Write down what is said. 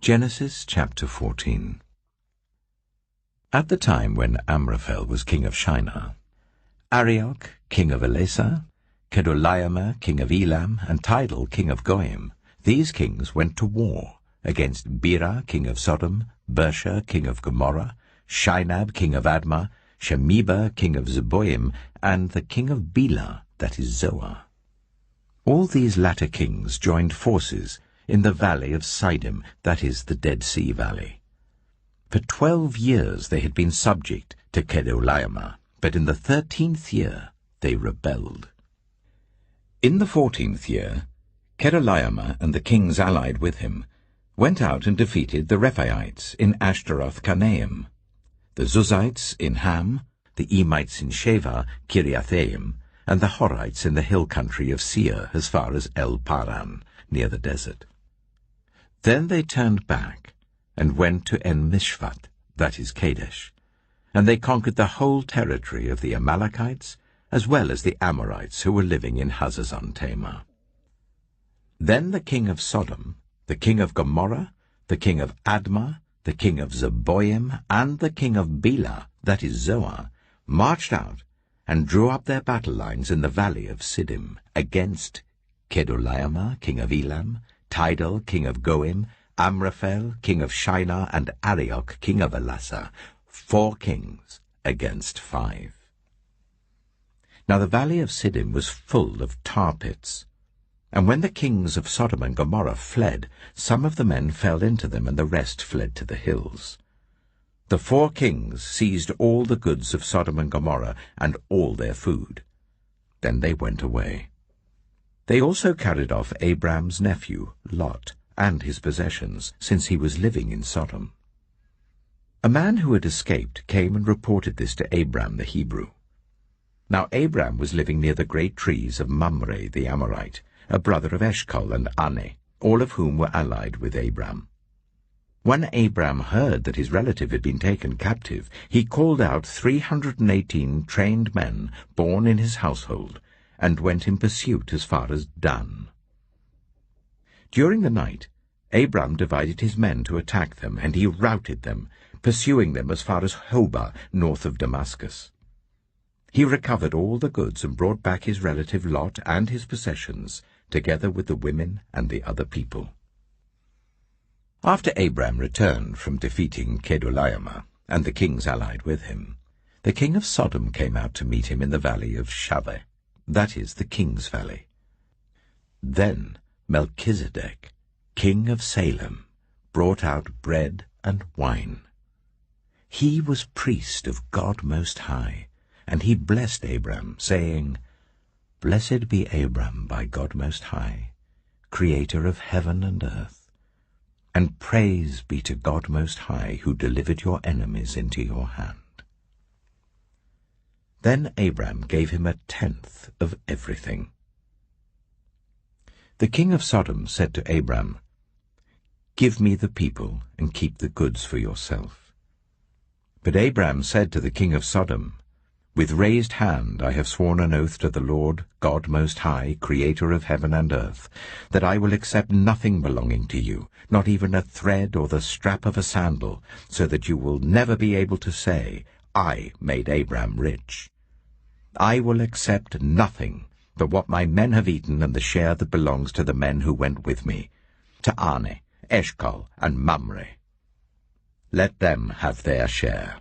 Genesis chapter 14. At the time when Amraphel was king of Shinar, Arioch, king of Elasar, Kedorlaomer, king of Elam, and Tidal, king of Goyim, these kings went to war against Bera, king of Sodom, Bersha, king of Gomorrah, Shinab, king of Admah, Shemeba, king of Zeboim, and the king of Bela, that is Zoar. All these latter kings joined forces in the valley of Siddim, that is the Dead Sea Valley. For 12 years they had been subject to Kedorlaomer, but in the 13th year they rebelled. In the 14th year, Kedorlaomer and the kings allied with him went out and defeated the Rephaites in Ashtaroth-Karnaim, the Zuzites in Ham, the Emites in Sheva, Kiriathaim, and the Horites in the hill country of Seir as far as El-Paran, near the desert. Then they turned back and went to En-Mishpat, that is Kadesh, and they conquered the whole territory of the Amalekites, as well as the Amorites who were living in Hazazon-Tamar. Then the king of Sodom, the king of Gomorrah, the king of Admah, the king of Zeboim, and the king of Bela, that is Zoar, marched out and drew up their battle lines in the valley of Siddim against Kedorlaomer, king of Elam, Tidal, king of Goyim, Amraphel, king of Shinar, and Arioch, king of Elasar, 4 kings against 5. Now the valley of Siddim was full of tar pits, and when the kings of Sodom and Gomorrah fled, some of the men fell into them, and the rest fled to the hills. The 4 kings seized all the goods of Sodom and Gomorrah, and all their food. Then they went away. They also carried off Abram's nephew, Lot, and his possessions, since he was living in Sodom. A man who had escaped came and reported this to Abram the Hebrew. Now Abram was living near the great trees of Mamre the Amorite, a brother of Eshcol and Ane, all of whom were allied with Abram. When Abram heard that his relative had been taken captive, he called out 318 trained men born in his household, and went in pursuit as far as Dan. During the night, Abram divided his men to attack them, and he routed them, pursuing them as far as Hobah, north of Damascus. He recovered all the goods and brought back his relative Lot and his possessions, together with the women and the other people. After Abram returned from defeating Kedorlaomer and the kings allied with him, the king of Sodom came out to meet him in the valley of Shaveh, that is the king's valley. Then Melchizedek, king of Salem, brought out bread and wine. He was priest of God Most High, and he blessed Abram, saying, "Blessed be Abram by God Most High, creator of heaven and earth, and praise be to God Most High, who delivered your enemies into your hand." Then Abram gave him 1/10 of everything. The king of Sodom said to Abram, "Give me the people and keep the goods for yourself." But Abram said to the king of Sodom, "With raised hand I have sworn an oath to the Lord, God Most High, creator of heaven and earth, that I will accept nothing belonging to you, not even a thread or the strap of a sandal, so that you will never be able to say, 'I made Abram rich.' I will accept nothing but what my men have eaten and the share that belongs to the men who went with me, to Ane, Eshcol, and Mamre. Let them have their share."